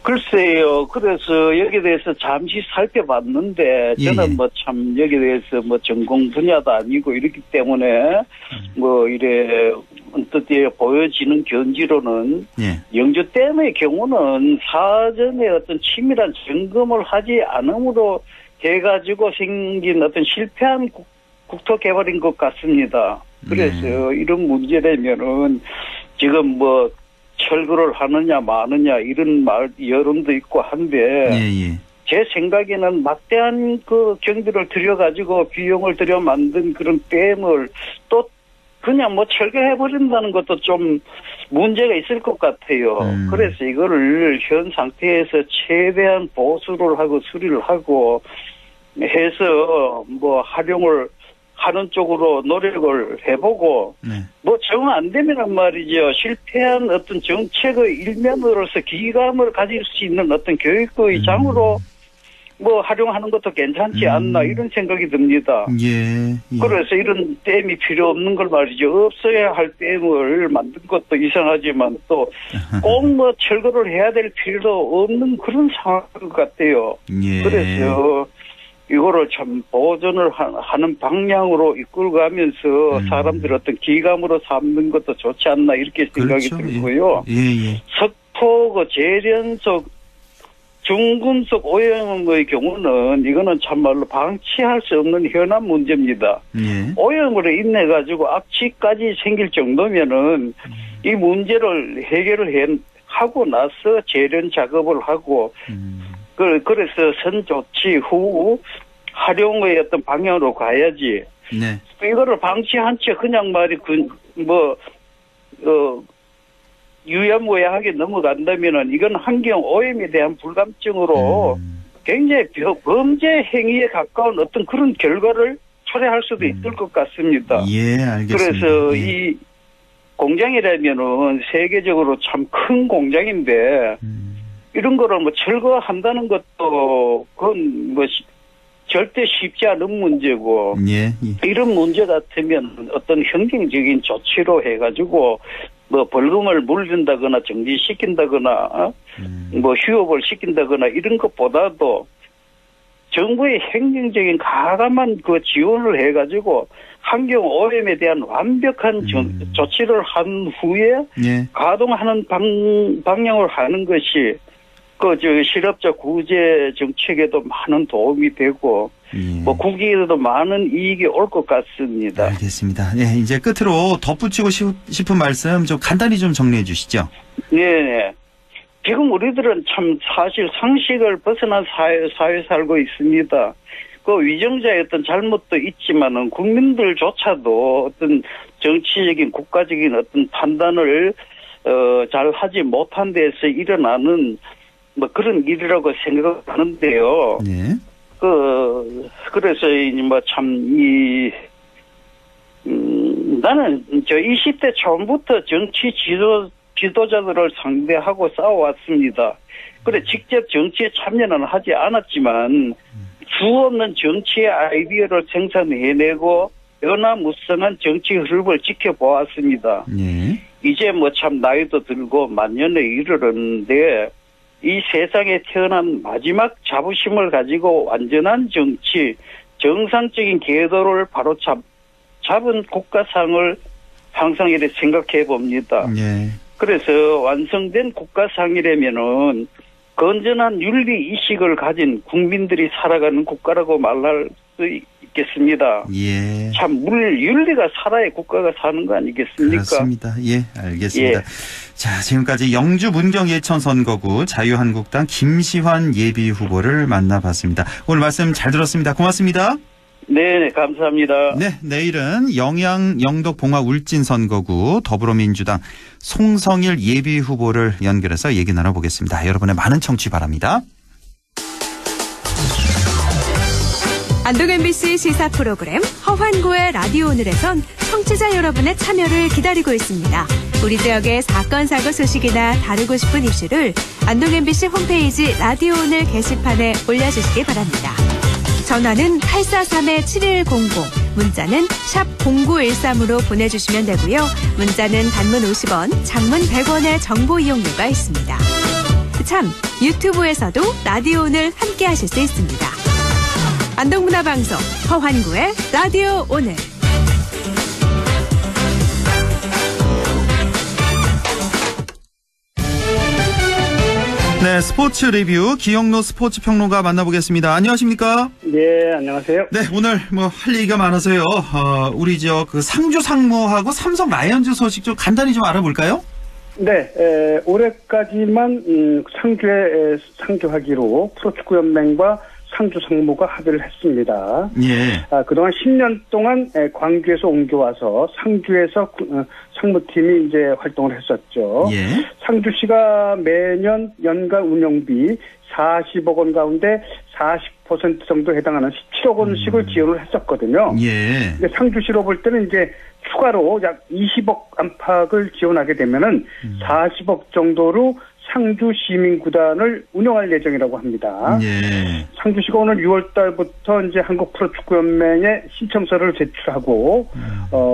글쎄요. 그래서 여기에 대해서 잠시 살펴봤는데 저는 참 여기에 대해서 전공 분야도 아니고 이렇기 때문에 이래 언뜻 보여지는 견지로는 영주댐의 경우는 사전에 어떤 치밀한 점검을 하지 않음으로 해가지고 생긴 어떤 실패한 국토개발인 것 같습니다. 그래서 이런 문제라면은 지금 철거를 하느냐 마느냐 이런 여론도 있고 한데 제 생각에는 막대한 경비를 들여가지고 비용을 들여 만든 그런 댐을 또 그냥 철거해버린다는 것도 좀 문제가 있을 것 같아요. 그래서 이거를 현 상태에서 최대한 보수를 하고 수리를 하고 해서 활용을 하는 쪽으로 노력을 해보고 정 안 되면 말이죠. 실패한 어떤 정책의 일면으로서 기감을 가질 수 있는 어떤 교육의 장으로 활용하는 것도 괜찮지 않나 이런 생각이 듭니다. 예. 그래서 이런 댐이 필요 없는 걸 말이죠. 없어야 할 댐을 만든 것도 이상하지만 또 꼭 철거를 해야 될 필요도 없는 그런 상황인 것 같아요. 그래서 이거를 참 보존을 하는 방향으로 이끌고 가면서 사람들 어떤 기감으로 삼는 것도 좋지 않나 이렇게 생각이 들고요. 석포 재련소 중금속 오염의 경우는 이거는 참말로 방치할 수 없는 현안 문제입니다. 오염으로 인해 가지고 악취까지 생길 정도면은 이 문제를 해결을 하고 나서 재련 작업을 하고 그래서 선조치 후 활용의 어떤 방향으로 가야지. 이거를 방치한 채 그냥 유야무야하게 넘어간다면은 이건 환경 오염에 대한 불감증으로 굉장히 범죄 행위에 가까운 어떤 그런 결과를 초래할 수도 있을 것 같습니다. 알겠습니다. 그래서 이 공장이라면은 세계적으로 참 큰 공장인데 이런 거를 철거한다는 것도 그건 절대 쉽지 않은 문제고 이런 문제 같으면 어떤 행정적인 조치로 해가지고 벌금을 물린다거나 정지시킨다거나 휴업을 시킨다거나 이런 것보다도 정부의 행정적인 가감한 지원을 해가지고 환경 오염에 대한 완벽한 조치를 한 후에 가동하는 방향을 하는 것이 실업자 구제 정책에도 많은 도움이 되고 국익에도 많은 이익이 올 것 같습니다. 알겠습니다. 이제 끝으로 덧붙이고 싶은 말씀 좀 간단히 좀 정리해 주시죠. 네. 지금 우리들은 참 사실 상식을 벗어난 사회에 살고 있습니다. 위정자의 어떤 잘못도 있지만은 국민들조차도 어떤 정치적인 국가적인 어떤 판단을 잘 하지 못한 데서 일어나는 그런 일이라고 생각하는데요. 그래서 나는 20대 초부터 정치 지도자들을 상대하고 싸워왔습니다. 직접 정치에 참여는 하지 않았지만 수 없는 정치의 아이디어를 생산해내고 변화무쌍한 정치 흐름을 지켜보았습니다. 이제 참 나이도 들고 만년에 이르렀는데 이 세상에 태어난 마지막 자부심을 가지고 완전한 정치, 정상적인 궤도를 바로 잡은 국가상을 항상 이렇게 생각해 봅니다. 그래서 완성된 국가상이라면은 건전한 윤리 의식을 가진 국민들이 살아가는 국가라고 말할 수 있겠습니다. 예. 참 윤리가 살아야 국가가 사는 거 아니겠습니까? 그렇습니다. 예, 알겠습니다. 예. 자, 지금까지 영주 문경 예천 선거구 자유한국당 김시환 예비 후보를 만나봤습니다. 오늘 말씀 잘 들었습니다. 고맙습니다. 네, 감사합니다. 네, 내일은 영양 영덕 봉화 울진 선거구 더불어민주당 송성일 예비 후보를 연결해서 얘기 나눠보겠습니다. 여러분의 많은 청취 바랍니다. 안동 MBC 시사 프로그램 허환구의 라디오 오늘에선 청취자 여러분의 참여를 기다리고 있습니다. 우리 지역의 사건 사고 소식이나 다루고 싶은 이슈를 안동 MBC 홈페이지 라디오 오늘 게시판에 올려주시기 바랍니다. 전화는 843-7100, 문자는 샵 0913으로 보내주시면 되고요. 문자는 단문 50원, 장문 100원의 정보 이용료가 있습니다. 참, 유튜브에서도 라디오 오늘 함께 하실 수 있습니다. 안동문화방송 허환구의 라디오 오늘. 네, 스포츠 리뷰 기영로 스포츠 평론가 만나보겠습니다. 안녕하십니까? 네, 안녕하세요. 네, 오늘 할 얘기가 많아서요. 우리 그 상주 상무하고 삼성 라이온즈 소식 좀 간단히 좀 알아볼까요? 네, 올해까지만 상주에 상주하기로 프로축구연맹과 상주 상무가 합의를 했습니다. 예. 그동안 10년 동안 광주에서 옮겨와서 상주에서 상무팀이 이제 활동을 했었죠. 예. 상주시가 매년 연간 운영비 40억 원 가운데 40% 정도 해당하는 17억 원씩을 지원을 했었거든요. 예. 근데 상주시로 볼 때는 이제 추가로 약 20억 안팎을 지원하게 되면은 40억 정도로 상주 시민구단을 운영할 예정이라고 합니다. 예. 상주시가 오늘 6월 달부터 이제 한국프로축구연맹에 신청서를 제출하고,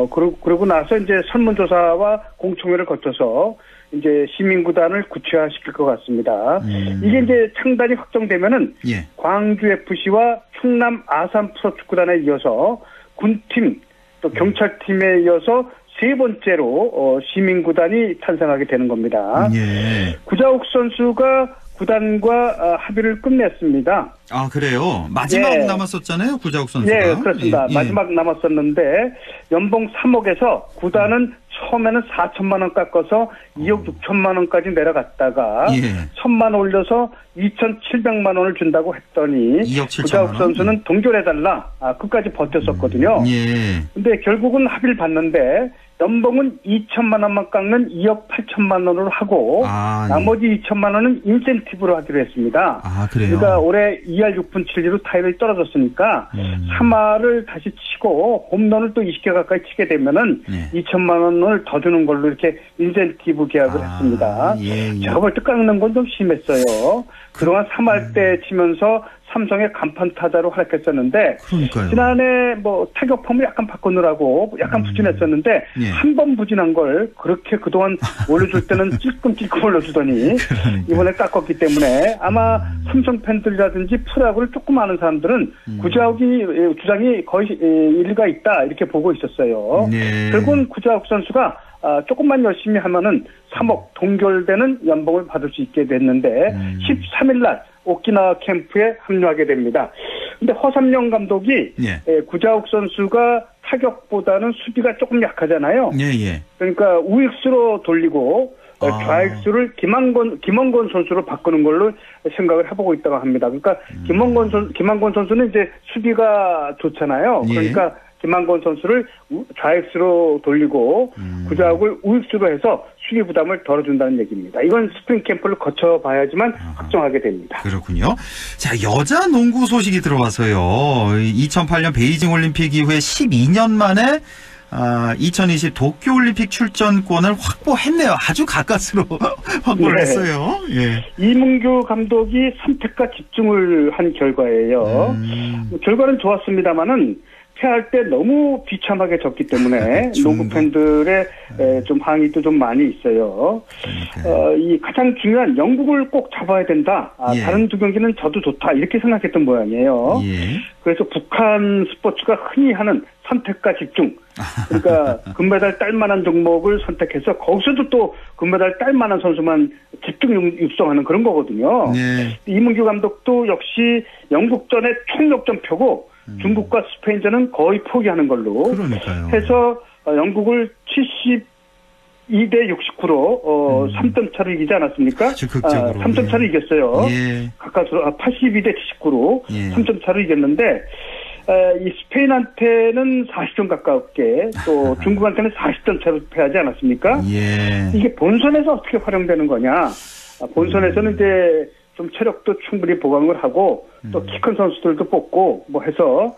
그러고 나서 이제 설문조사와 공청회를 거쳐서 이제 시민구단을 구체화시킬 것 같습니다. 이게 이제 창단이 확정되면은 예. 광주FC와 충남 아산 프로축구단에 이어서 군팀 또 경찰팀에 이어서 세 번째로 시민구단이 탄생하게 되는 겁니다. 예. 구자욱 선수가 구단과 합의를 끝냈습니다. 아, 그래요? 마지막 예. 남았었잖아요, 구자욱 선수가. 네, 그렇습니다. 예. 마지막 남았었는데 연봉 3억에서 구단은 처음에는 4천만 원 깎아서 2억 6천만 원까지 내려갔다가 예. 1천만 원 올려서 2,700만 원을 준다고 했더니 2억 7천만 구자욱 원? 선수는 동결해달라 끝까지 버텼었거든요. 예. 근데 결국은 합의를 봤는데 연봉은 2천만 원만 깎는 2억 8천만 원으로 하고 나머지 2천만 원은 인센티브로 하기로 했습니다. 아, 그래요? 그러니까 올해 2할 6분 7리로 타율이 떨어졌으니까 3할을 다시 치고 홈런을 또 20개 가까이 치게 되면은 2천만 원을 더 주는 걸로 이렇게 인센티브 계약을 했습니다. 예. 제가 볼 때 깎는 건 좀 심했어요. 그동안 3할 때 치면서 삼성의 간판 타자로 활약했었는데 그러니까요. 지난해 타격 폼을 약간 바꾸느라고 약간 부진했었는데 예. 한 번 부진한 걸 그렇게 그동안 올려줄 때는 찔끔찔끔 올려주더니 이번에 깎았기 때문에 아마 삼성 팬들이라든지 프로야구를 조금 아는 사람들은 구자욱이 주장이 거의 일리가 있다 이렇게 보고 있었어요. 네. 결국은 구자욱 선수가 조금만 열심히 하면은 3억 동결되는 연봉을 받을 수 있게 됐는데 13일 날 오키나와 캠프에 합류하게 됩니다. 근데 허삼영 감독이 구자욱 선수가 타격보다는 수비가 조금 약하잖아요. 예. 그러니까 우익수로 돌리고 좌익수를 김원건 선수로 바꾸는 걸로 생각을 해보고 있다고 합니다. 그러니까 김원건 선수는 이제 수비가 좋잖아요. 그러니까 김한권 선수를 좌익수로 돌리고 구자욱을 우익수로 해서 수비 부담을 덜어준다는 얘기입니다. 이건 스프링 캠프를 거쳐봐야지만 확정하게 됩니다. 그렇군요. 자, 여자 농구 소식이 들어와서요. 2008년 베이징 올림픽 이후에 12년 만에 2020 도쿄올림픽 출전권을 확보했네요. 아주 가까스로 확보를 했어요. 예. 이문규 감독이 선택과 집중을 한 결과예요. 결과는 좋았습니다만은 패할 때 너무 비참하게 졌기 때문에 농구 팬들의 좀 항의도 좀 많이 있어요. 이 가장 중요한 영국을 꼭 잡아야 된다. 예. 다른 두 경기는 져도 좋다. 이렇게 생각했던 모양이에요. 예. 그래서 북한 스포츠가 흔히 하는 선택과 집중. 그러니까 금메달 딸 만한 종목을 선택해서 거기서도 또 금메달 딸 만한 선수만 집중 육성하는 그런 거거든요. 네. 이문규 감독도 역시 영국전에 총력전 펴고 중국과 스페인전은 거의 포기하는 걸로 그러니까요. 해서 영국을 72대 69로 3점 차로 이기지 않았습니까? 아주 극적으로. 3점 차로 이겼어요. 예. 가까스로 82대 79로 예. 3점 차로 이겼는데 이 스페인한테는 40점 가깝게 또 중국한테는 40점 차로 패하지 않았습니까? 예. 이게 본선에서 어떻게 활용되는 거냐? 본선에서는 이제 좀 체력도 충분히 보강을 하고 또 키 큰 선수들도 뽑고 뭐 해서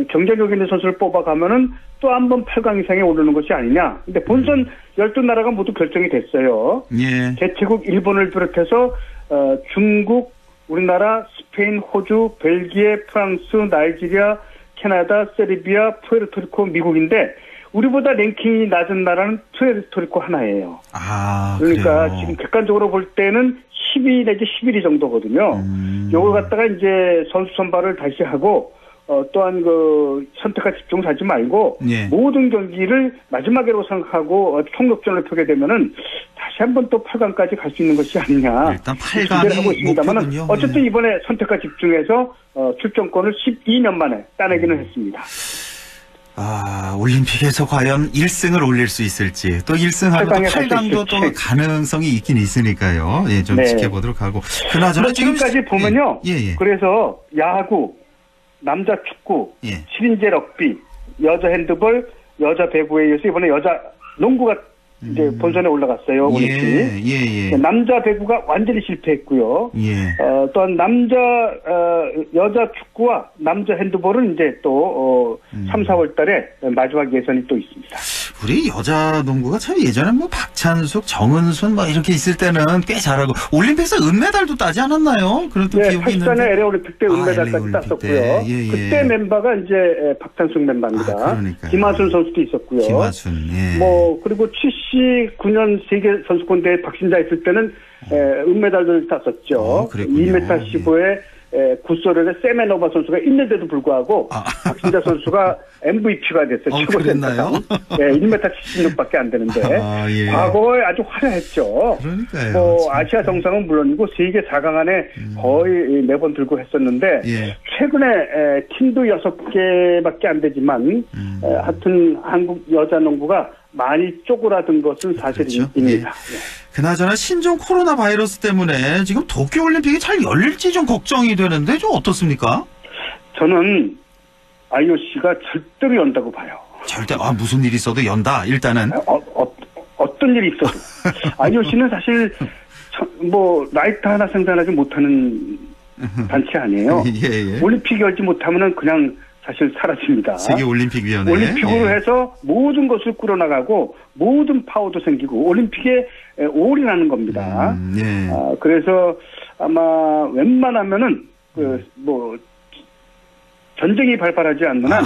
경쟁력 있는 선수를 뽑아가면은 또 한 번 8강 이상에 오르는 것이 아니냐. 근데 본선 12나라가 모두 결정이 됐어요. 예. 개최국 일본을 비롯해서 중국, 우리나라, 스페인, 호주, 벨기에, 프랑스, 나이지리아, 캐나다, 세르비아, 푸에르토리코, 미국인데 우리보다 랭킹이 낮은 나라는 푸에르토리코 하나예요. 아, 그러니까 그래요. 지금 객관적으로 볼 때는 12 내지 11위 정도거든요. 요걸 갖다가 이제 선수 선발을 다시 하고 또한 그 선택과 집중을 하지 말고 예. 모든 경기를 마지막으로 생각하고 총력전을 펴게 되면은 다시 한번 또 8강까지 갈 수 있는 것이 아니냐. 일단 기대를 8강이 하고 있습니다만은 목표군요. 어쨌든 이번에 선택과 집중해서 출전권을 12년 만에 따내기는 했습니다. 아, 올림픽에서 과연 1승을 올릴 수 있을지, 또 1승하면 또 8강도 또 가능성이 있긴 있으니까요. 예, 좀 네. 지켜보도록 하고. 그나저나 지금까지 보면요. 예. 그래서 야구, 남자 축구, 예. 7인제 럭비, 여자 핸드볼, 여자 배구에 이어서 이번에 여자 농구가 이제 본선에 올라갔어요. 올림픽. 예. 남자 배구가 완전히 실패했고요. 예. 또한 여자 축구와 남자 핸드볼은 이제 또 3, 4월 달에 마지막 예선이 또 있습니다. 우리 여자 농구가 참 예전에 뭐 박찬숙, 정은순 뭐 이렇게 있을 때는 꽤 잘하고 올림픽에서 은메달도 따지 않았나요? 그런 또 네, 기억이 84년 있는데. LA 올림픽 때 은메달까지 LA 올림픽 땄었고요. 때. 예. 그때 멤버가 이제 박찬숙 멤버입니다. 그러니까요. 김하순 선수도 있었고요. 김하순. 예. 뭐 그리고 79년 세계 선수권대회 박신자 있을 때는 은메달을 땄었죠. 그랬군요. 2m 15에 구소련의 세메노바 선수가 있는데도 불구하고 박신자 선수가 MVP가 됐어요. 최고 그랬나요? 센터상. 네, 1m 76밖에 안 되는데 예. 과거에 아주 화려했죠. 그러니까요. 뭐 아시아 정상은 물론이고 세계 4강 안에 거의 매번 들고 했었는데 예. 최근에 팀도 6개밖에 안 되지만 하여튼 한국 여자 농구가 많이 쪼그라든 것은 사실입니다. 그렇죠? 예. 그나저나 신종 코로나 바이러스 때문에 지금 도쿄올림픽이 잘 열릴지 좀 걱정이 되는데 좀 어떻습니까? 저는 IOC가 절대로 연다고 봐요. 절대 무슨 일이 있어도 연다 일단은. 어떤 일이 있어도 IOC는 사실 뭐 라이터 하나 생산하지 못하는 단체 아니에요. 예. 올림픽 열지 못하면은 그냥 사실 사라집니다. 세계올림픽위원회. 올림픽으로 해서 모든 것을 꾸려나가고 모든 파워도 생기고 올림픽에 올인하는 겁니다. 예. 그래서 아마 웬만하면은 뭐 전쟁이 발발하지 않는 한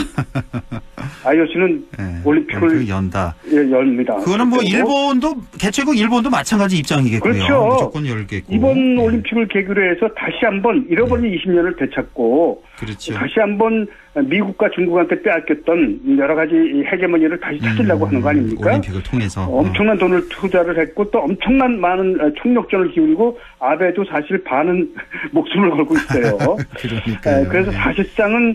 IOC는 올림픽을 연다. 열립니다. 그거는 뭐 일본도 개최국 일본도 마찬가지 입장이겠고요. 그렇죠. 무조건 열겠고. 이번 올림픽을 계기로 해서 다시 한번 잃어버린 20년을 되찾고 그렇죠. 다시 한번 미국과 중국한테 빼앗겼던 여러 가지 헤게모니를 다시 찾으려고 하는 거 아닙니까? 올림픽을 통해서. 엄청난 돈을 투자를 했고 또 엄청난 많은 총력전을 기울이고 아베도 사실 반은 목숨을 걸고 있어요. 그러니까요. 그래서 사실상은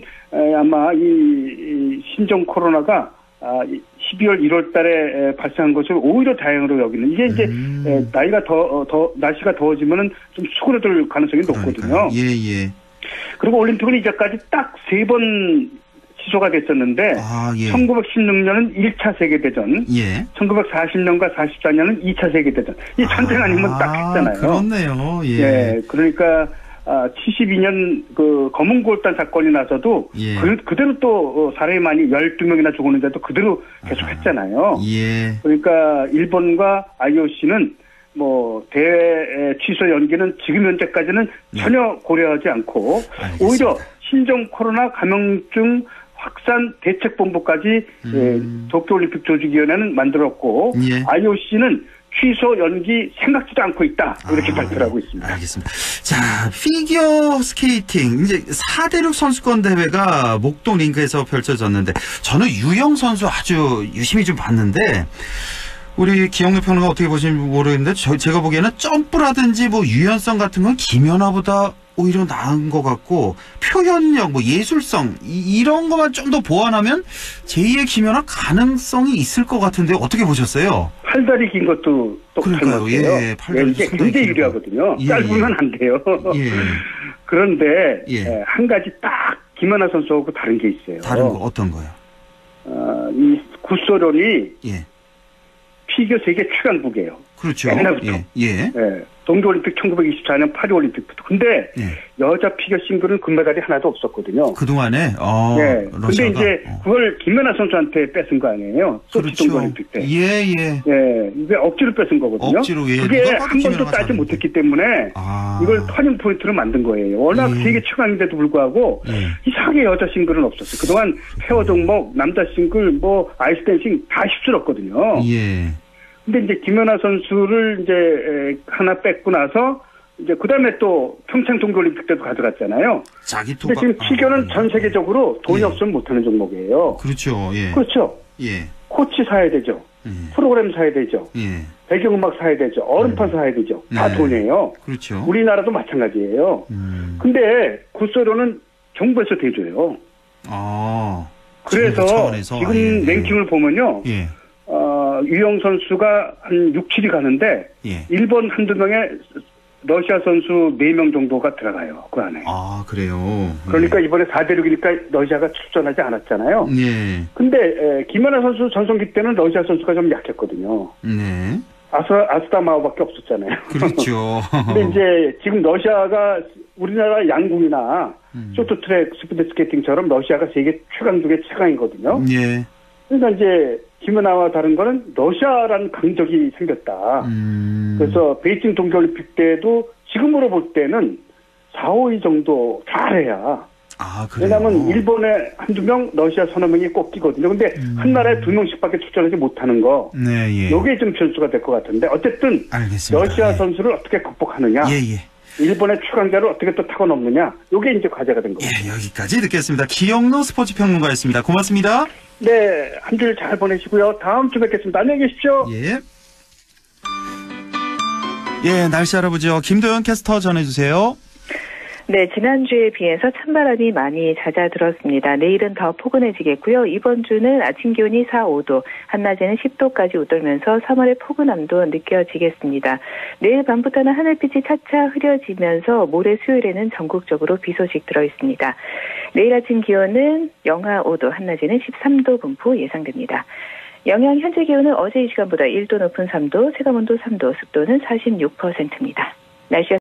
아마 이 신종 코로나가 12월 1월 달에 발생한 것을 오히려 다행으로 여기는 이게 이제 날씨가 더워지면은 좀 수그러들 가능성이 높거든요. 예. 그리고 올림픽은 이제까지 딱 3번 취소가 됐었는데 1916년은 1차 세계대전, 1940년과 44년은 2차 세계대전. 이 전쟁 아니면 딱 했잖아요. 그렇네요. 예. 그러니까 72년 그 검은고울단 사건이 나서도 그대로 또 사람이 많이 12명이나 죽었는데도 그대로 계속 했잖아요. 그러니까 일본과 IOC는 뭐 대회 취소 연기는 지금 현재까지는 전혀 고려하지 않고 오히려 신종 코로나 감염증 확산 대책본부까지 도쿄올림픽 조직위원회는 만들었고 예. IOC는 취소 연기 생각지도 않고 있다 이렇게 발표를 하고 있습니다. 알겠습니다. 자, 피겨 스케이팅 이제 4대륙 선수권 대회가 목동 링크에서 펼쳐졌는데 저는 유영 선수 아주 유심히 좀 봤는데 우리 기영래 평론가 어떻게 보시는지 모르겠는데 제가 보기에는 점프라든지 뭐 유연성 같은 건 김연아보다 오히려 나은 것 같고 표현력, 뭐 예술성 이런 것만 좀 더 보완하면 제2의 김연아 가능성이 있을 것 같은데 어떻게 보셨어요? 팔다리 긴 것도 또 그러니까요. 예, 팔다리 이게 굉장히 유리하거든요. 예, 짧으면 안 돼요. 예. 그런데 예. 한 가지 딱 김연아 선수하고 다른 게 있어요. 다른 거 어떤 거요? 이 구소련이 예. 피겨 세계 최강국이에요. 그렇죠. 옛날부터. 예. 동계올림픽 1924년 파리올림픽부터. 근데 예. 여자 피겨 싱글은 금메달이 하나도 없었거든요. 그동안에 네. 근데 이제 그걸 김연아 선수한테 뺏은 거 아니에요. 소치 그렇죠. 동계올림픽 때. 예. 네. 이게 억지로 뺏은 거거든요. 억지로, 예. 그게 누가 봐도 한 번도 김연아가 따지 잘하는데. 못했기 때문에 이걸 터닝 포인트로 만든 거예요. 워낙 예. 세계 최강인데도 불구하고 이상하게 여자 싱글은 없었어요. 그동안 페어 종목, 남자 싱글, 뭐 아이스 댄싱 다 휩쓸었거든요. 예. 근데 이제 김연아 선수를 이제 하나 뺏고 나서 이제 그다음에 또 평창 동계올림픽 때도 가져갔잖아요. 자기 근데 지금 피겨는 전 세계적으로 돈이 없으면 못하는 종목이에요. 그렇죠. 예. 그렇죠. 예. 코치 사야 되죠. 프로그램 사야 되죠. 예. 배경음악 사야 되죠. 얼음판 사야 되죠. 다 돈이에요. 그렇죠. 우리나라도 마찬가지예요. 근데 구소련은 정부에서 대줘요. 그래서 차원에서. 지금 랭킹을 보면요. 예. 유영 선수가 한 6, 7위 가는데 예. 일본 한두 명에 러시아 선수 4명 정도가 들어가요. 그 안에. 그래요. 그러니까 이번에 4대륙이니까 러시아가 출전하지 않았잖아요. 예. 근데 김연아 선수 전성기 때는 러시아 선수가 좀 약했거든요. 네. 아스타마오밖에 없었잖아요. 그렇죠. 근데 이제 지금 러시아가 우리나라 양궁이나 쇼트트랙, 스피드 스케이팅처럼 러시아가 세계 최강 중에 최강이거든요. 예. 그러니까 이제 김연아와 다른 거는 러시아라는 강적이 생겼다. 그래서 베이징 동계올림픽 때도 지금으로 볼 때는 4, 5위 정도 잘해야. 그래요? 왜냐하면 일본에 한두 명, 러시아 서너 명이 꼽기거든요. 근데 한 나라에 2명씩밖에 출전하지 못하는 거. 네, 예. 요게 좀 변수가 될 것 같은데 어쨌든 알겠습니다. 러시아 선수를 어떻게 극복하느냐. 일본의 최강자를 어떻게 또 타고 넘느냐. 요게 이제 과제가 된 겁니다. 예, 여기까지 듣겠습니다. 기영로 스포츠 평론가였습니다. 고맙습니다. 네, 한 주 잘 보내시고요. 다음 주 뵙겠습니다. 안녕히 계십시오. 예. 예, 날씨 알아보죠. 김도현 캐스터 전해주세요. 네, 지난주에 비해서 찬바람이 많이 잦아들었습니다. 내일은 더 포근해지겠고요. 이번 주는 아침 기온이 4, 5도, 한낮에는 10도까지 웃돌면서 3월의 포근함도 느껴지겠습니다. 내일 밤부터는 하늘빛이 차차 흐려지면서 모레 수요일에는 전국적으로 비 소식 들어있습니다. 내일 아침 기온은 영하 5도, 한낮에는 13도 분포 예상됩니다. 영양 현재 기온은 어제 이 시간보다 1도 높은 3도, 체감온도 3도, 습도는 46%입니다. 날씨와